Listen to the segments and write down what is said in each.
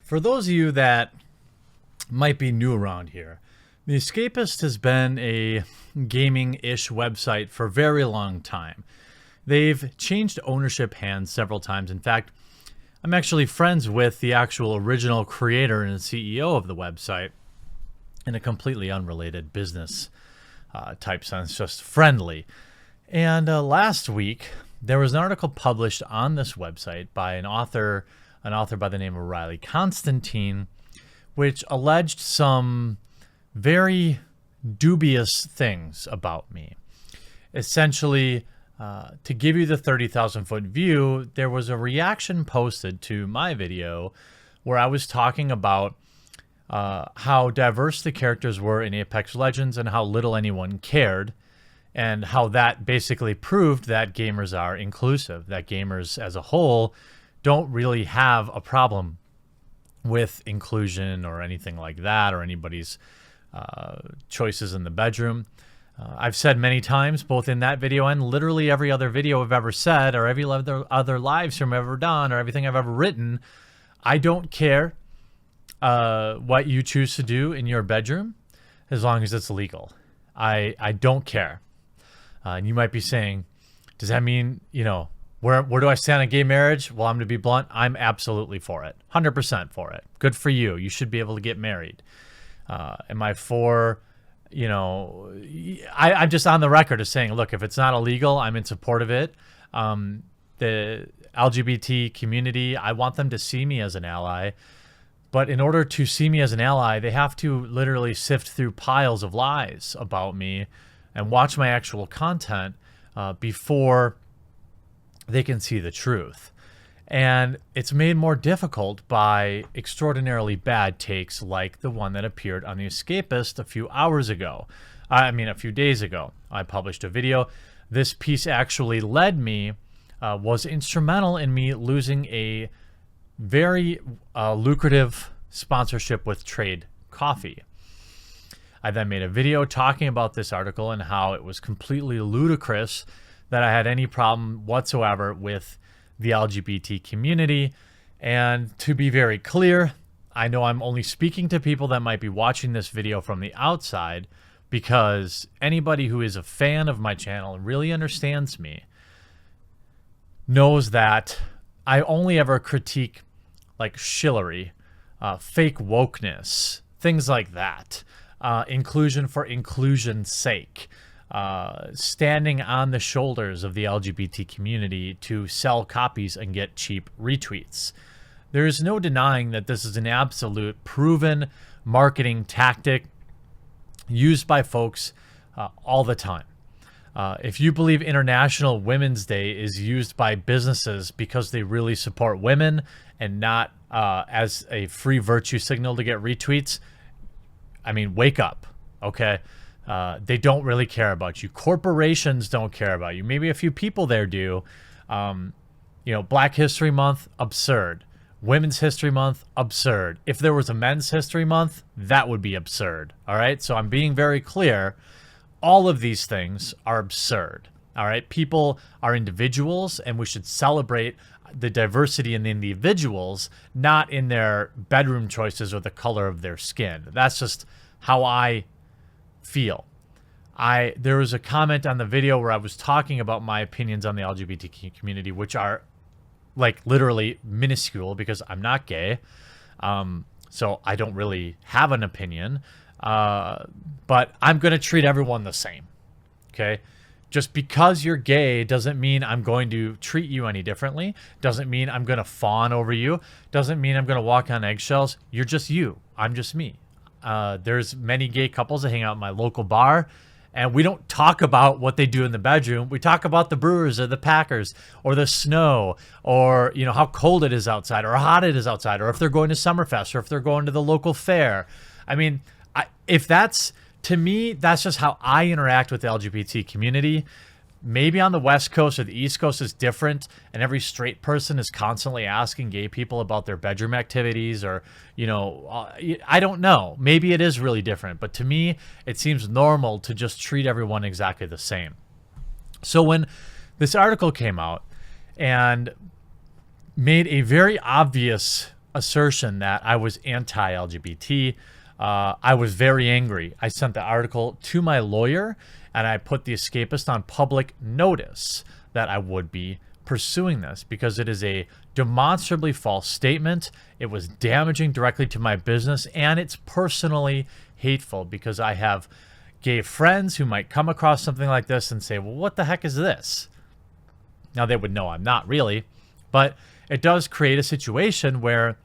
For those of you that might be new around here, the Escapist has been a gaming-ish website for a very long time. They've changed ownership hands several times. In fact, I'm actually friends with the actual original creator and CEO of the website in a completely unrelated business type sense, just friendly. And last week, there was an article published on this website by an author by the name of Riley Constantine, which alleged some very dubious things about me. Essentially, to give you the 30,000 foot view, there was a reaction posted to my video where I was talking about how diverse the characters were in Apex Legends and how little anyone cared, and how that basically proved that gamers are inclusive, that gamers as a whole don't really have a problem with inclusion or anything like that, or anybody's choices in the bedroom. I've said many times, both in that video and literally every other video I've ever said, or every other live stream I've ever done, or everything I've ever written, I don't care what you choose to do in your bedroom as long as it's legal. I don't care. And you might be saying, does that mean, where do I stand on gay marriage? Well, I'm going to be blunt. I'm absolutely for it. 100% for it. Good for you. You should be able to get married. Am I for, I'm just on the record as saying, look, if it's not illegal, I'm in support of it. The LGBT community, I want them to see me as an ally. But in order to see me as an ally, they have to literally sift through piles of lies about me and watch my actual content before they can see the truth. And it's made more difficult by extraordinarily bad takes like the one that appeared on The Escapist a few days ago. I published a video. This piece actually was instrumental in me losing a very lucrative sponsorship with Trade Coffee. I then made a video talking about this article and how it was completely ludicrous that I had any problem whatsoever with the LGBT community. And to be very clear, I know I'm only speaking to people that might be watching this video from the outside, because anybody who is a fan of my channel and really understands me knows that I only ever critique like shillery, fake wokeness, things like that, inclusion for inclusion's sake, standing on the shoulders of the LGBT community to sell copies and get cheap retweets. There is no denying that this is an absolute proven marketing tactic used by folks all the time. If you believe International Women's Day is used by businesses because they really support women and not as a free virtue signal to get retweets, I mean, wake up, okay? They don't really care about you. Corporations don't care about you. Maybe a few people there do. Black History Month, absurd. Women's History Month, absurd. If there was a Men's History Month, that would be absurd, all right? So I'm being very clear. All of these things are absurd, all right? People are individuals, and we should celebrate the diversity in the individuals, not in their bedroom choices or the color of their skin. That's just how I feel. There was a comment on the video where I was talking about my opinions on the LGBTQ community, which are like literally minuscule because I'm not gay. So I don't really have an opinion. But I'm going to treat everyone the same. Okay. Just because you're gay doesn't mean I'm going to treat you any differently. Doesn't mean I'm going to fawn over you. Doesn't mean I'm going to walk on eggshells. You're just you. I'm just me. There's many gay couples that hang out in my local bar, and we don't talk about what they do in the bedroom. We talk about the Brewers or the Packers or the snow, or how cold it is outside or how hot it is outside, or if they're going to Summerfest or if they're going to the local fair. I mean, to me, that's just how I interact with the LGBT community. Maybe on the West Coast or the East Coast is different, and every straight person is constantly asking gay people about their bedroom activities, or, I don't know. Maybe it is really different, but to me, it seems normal to just treat everyone exactly the same. So when this article came out and made a very obvious assertion that I was anti-LGBT. I was very angry. I sent the article to my lawyer, and I put the Escapist on public notice that I would be pursuing this because it is a demonstrably false statement. It was damaging directly to my business, and it's personally hateful because I have gay friends who might come across something like this and say, well, what the heck is this? Now, they would know I'm not really, but it does create a situation where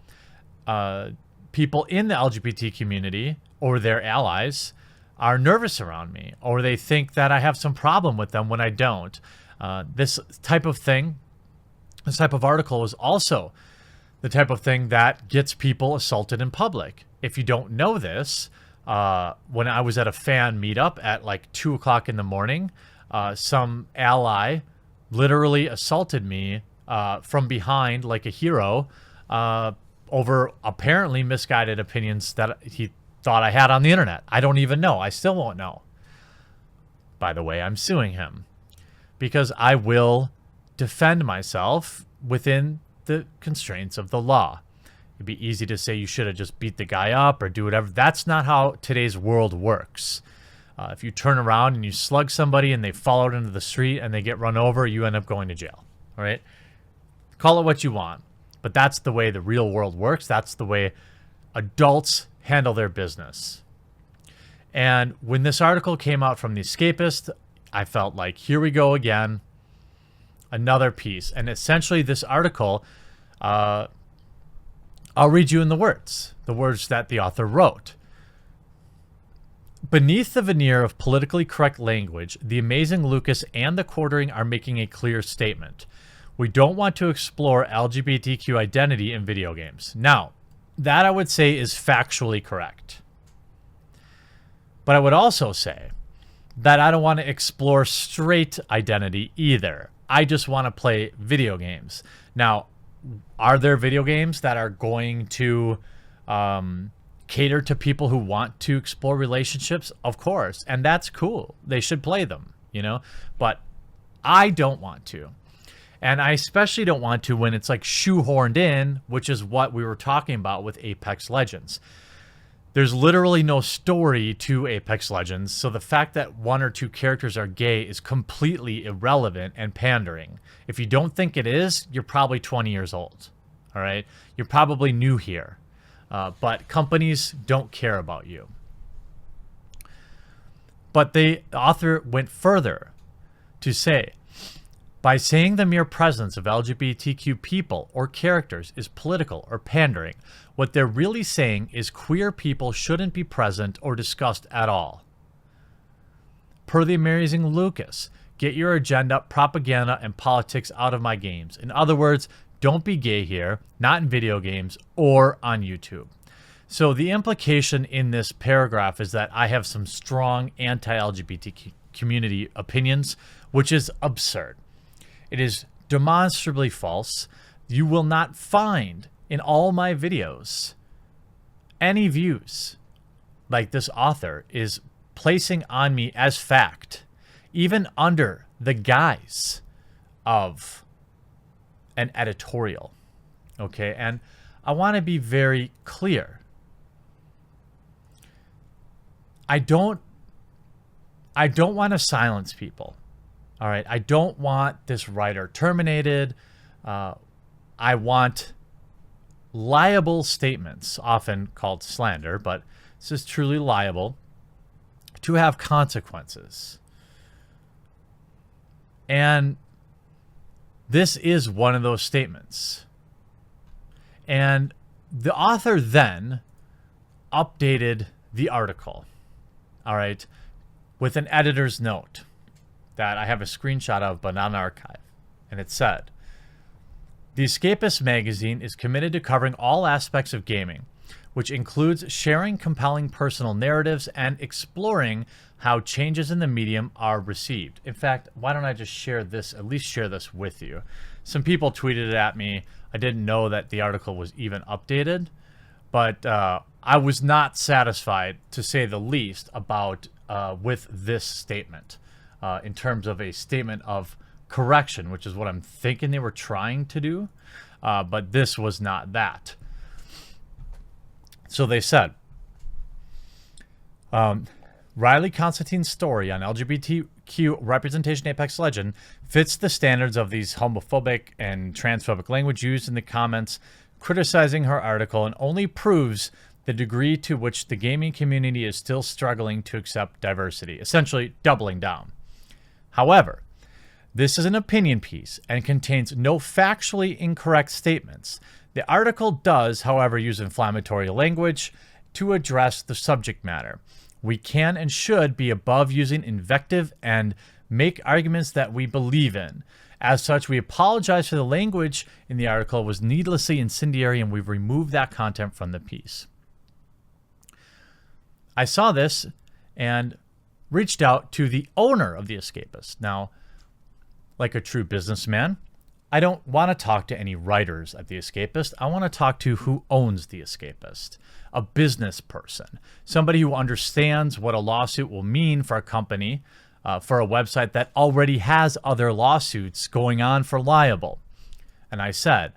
people in the LGBT community or their allies are nervous around me, or they think that I have some problem with them when I don't. This type of thing, this type of article is also the type of thing that gets people assaulted in public. If you don't know this, when I was at a fan meetup at like 2 o'clock in the morning, some ally literally assaulted me from behind like a hero over apparently misguided opinions that he thought I had on the internet. I don't even know. I still won't know. By the way, I'm suing him because I will defend myself within the constraints of the law. It'd be easy to say you should have just beat the guy up or do whatever. That's not how today's world works. If you turn around and you slug somebody and they fall out into the street and they get run over, you end up going to jail. All right? Call it what you want. But that's the way the real world works. That's the way adults handle their business. And when this article came out from The Escapist, I felt like, here we go again. Another piece. And essentially this article, I'll read you in the words that the author wrote. Beneath the veneer of politically correct language, the amazing Lucas and the Quartering are making a clear statement. We don't want to explore LGBTQ identity in video games. Now, that I would say is factually correct. But I would also say that I don't want to explore straight identity either. I just want to play video games. Now, are there video games that are going to cater to people who want to explore relationships? Of course. And that's cool. They should play them, you know? But I don't want to. And I especially don't want to when it's like shoehorned in, which is what we were talking about with Apex Legends. There's literally no story to Apex Legends, so the fact that one or two characters are gay is completely irrelevant and pandering. If you don't think it is, you're probably 20 years old, all right? You're probably new here, but companies don't care about you. But the author went further to say, by saying the mere presence of LGBTQ people or characters is political or pandering, what they're really saying is queer people shouldn't be present or discussed at all. Per the amazing Lucas, get your agenda, propaganda, and politics out of my games. In other words, don't be gay here, not in video games or on YouTube. So the implication in this paragraph is that I have some strong anti-LGBT community opinions, which is absurd. It is demonstrably false. You will not find in all my videos any views like this author is placing on me as fact, even under the guise of an editorial. Okay, and I want to be very clear. I don't want to silence people. All right, I don't want this writer terminated. I want liable statements, often called slander, but this is truly liable, to have consequences. And this is one of those statements. And the author then updated the article, all right, with an editor's note that I have a screenshot of, but not an archive. And it said, The Escapist magazine is committed to covering all aspects of gaming, which includes sharing compelling personal narratives and exploring how changes in the medium are received. In fact, why don't I just share this, at least share this with you. Some people tweeted it at me. I didn't know that the article was even updated, but I was not satisfied, to say the least, about with this statement. In terms of a statement of correction, which is what I'm thinking they were trying to do. But this was not that. So they said, Riley Constantine's story on LGBTQ representation Apex Legend fits the standards of these homophobic and transphobic language used in the comments criticizing her article, and only proves the degree to which the gaming community is still struggling to accept diversity, essentially doubling down. However, this is an opinion piece and contains no factually incorrect statements. The article does, however, use inflammatory language to address the subject matter. We can and should be above using invective and make arguments that we believe in. As such, we apologize for the language in the article was needlessly incendiary, and we've removed that content from the piece. I saw this and reached out to the owner of The Escapist. Now, like a true businessman, I don't want to talk to any writers at The Escapist. I want to talk to who owns The Escapist, a business person, somebody who understands what a lawsuit will mean for a company, for a website that already has other lawsuits going on for libel. And I said,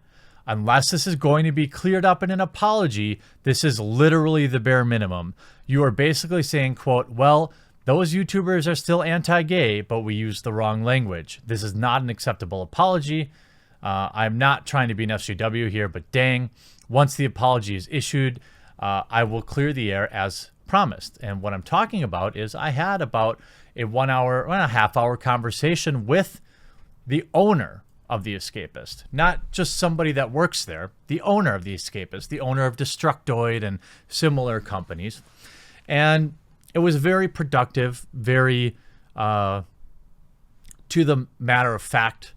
unless this is going to be cleared up in an apology, this is literally the bare minimum. You are basically saying, quote, well, those YouTubers are still anti-gay, but we used the wrong language. This is not an acceptable apology. I'm not trying to be an SJW here, but dang, once the apology is issued, I will clear the air as promised. And what I'm talking about is I had about a 1 hour, 1.5 hour conversation with the owner of The Escapist, not just somebody that works there, the owner of The Escapist, the owner of Destructoid and similar companies. And it was very productive, very to the matter of fact.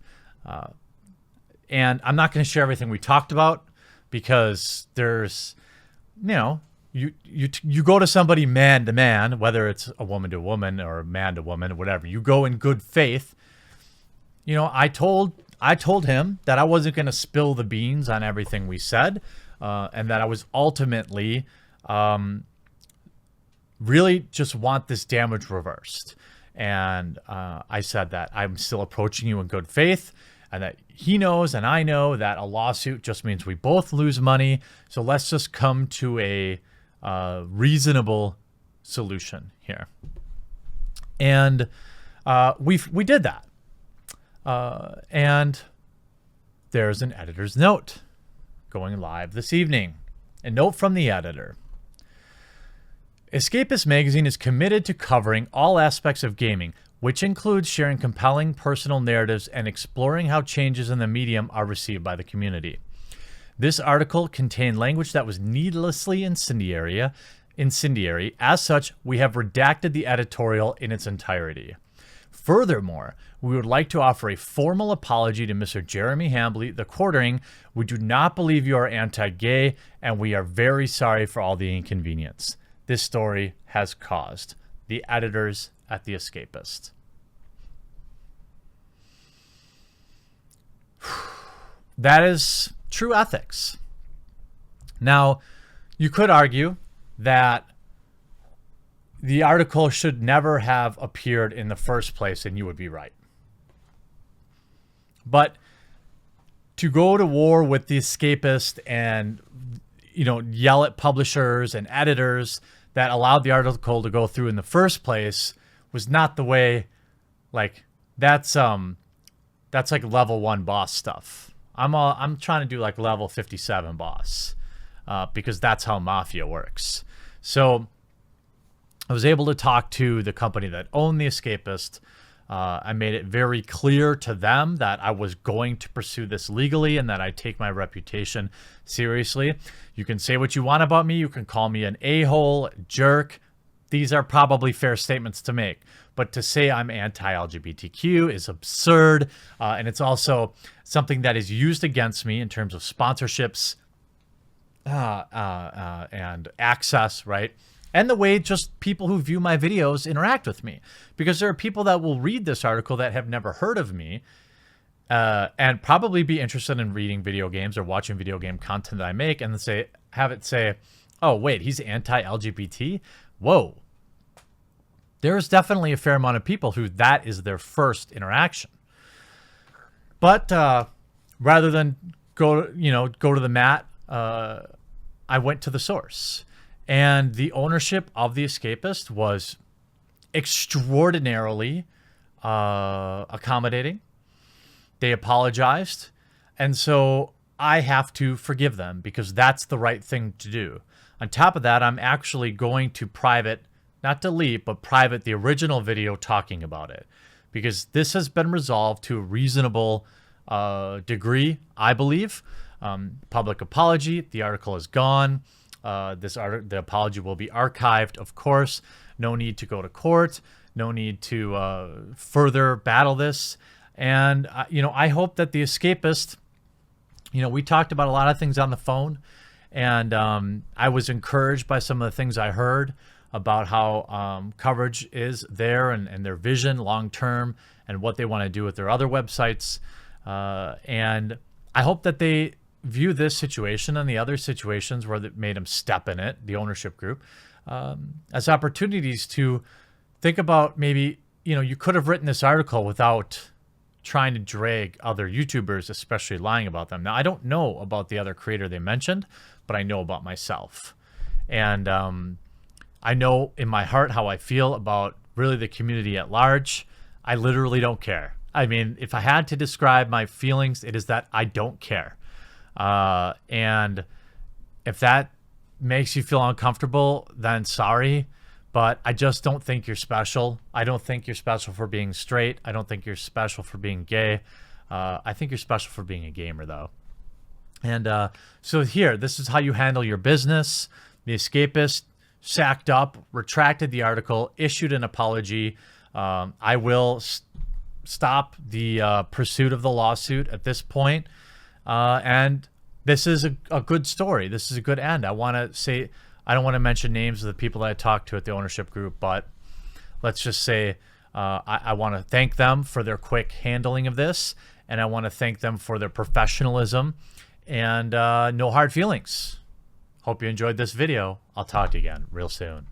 And I'm not going to share everything we talked about because there's, you know, you go to somebody man to man, whether it's a woman to woman or man to woman or whatever. You go in good faith. You know, I told him that I wasn't going to spill the beans on everything we said, and that I was ultimately really just want this damage reversed. And I said that I'm still approaching you in good faith, and that he knows and I know that a lawsuit just means we both lose money. So let's just come to a reasonable solution here. And we did that. And there's an editor's note going live this evening. A note from the editor. Escapist Magazine is committed to covering all aspects of gaming, which includes sharing compelling personal narratives and exploring how changes in the medium are received by the community. This article contained language that was needlessly incendiary. As such, we have redacted the editorial in its entirety. Furthermore, we would like to offer a formal apology to Mr. Jeremy Hambley, the quartering. We do not believe you are anti-gay, and we are very sorry for all the inconvenience this story has caused. The editors at The Escapist. That is true ethics. Now, you could argue that the article should never have appeared in the first place, and you would be right. But to go to war with The Escapist and, you know, yell at publishers and editors that allowed the article to go through in the first place was not the way. Like, that's like level 1 boss stuff. I'm trying to do like level 57 boss, because that's how Mafia works. So I was able to talk to the company that owned The Escapist. I made it very clear to them that I was going to pursue this legally and that I take my reputation seriously. You can say what you want about me. You can call me an a-hole, jerk. These are probably fair statements to make. But to say I'm anti-LGBTQ is absurd. And it's also something that is used against me in terms of sponsorships and access, right? And the way just people who view my videos interact with me. Because there are people that will read this article that have never heard of me and probably be interested in reading video games or watching video game content that I make and have it say, oh, wait, he's anti-LGBT? Whoa. There's definitely a fair amount of people who that is their first interaction. But rather than go to the mat, I went to the source. And the ownership of the Escapist was extraordinarily accommodating. They apologized. And so I have to forgive them because that's the right thing to do. On top of that, I'm actually going to private, not delete, but private the original video talking about it, because this has been resolved to a reasonable degree, I believe. Public apology, the article is gone. The apology will be archived, of course. No need to go to court. No need to further battle this. And, I hope that the Escapist, we talked about a lot of things on the phone, and I was encouraged by some of the things I heard about how coverage is there and their vision long-term and what they want to do with their other websites. And I hope that they view this situation and the other situations where they made them step in it, the ownership group, as opportunities to think about maybe, you could have written this article without trying to drag other YouTubers, especially lying about them. Now, I don't know about the other creator they mentioned, but I know about myself. And I know in my heart how I feel about really the community at large. I literally don't care. I mean, if I had to describe my feelings, it is that I don't care. And if that makes you feel uncomfortable, then sorry. But I just don't think you're special. I don't think you're special for being straight. I don't think you're special for being gay. I think you're special for being a gamer, though. And so here, this is how you handle your business. The Escapist sacked up, retracted the article, issued an apology. I will stop the pursuit of the lawsuit at this point. And this is a good story. This is a good end. I want to say, I don't want to mention names of the people that I talked to at the ownership group, but let's just say I want to thank them for their quick handling of this, and I want to thank them for their professionalism and no hard feelings. Hope you enjoyed this video. I'll talk to you again real soon.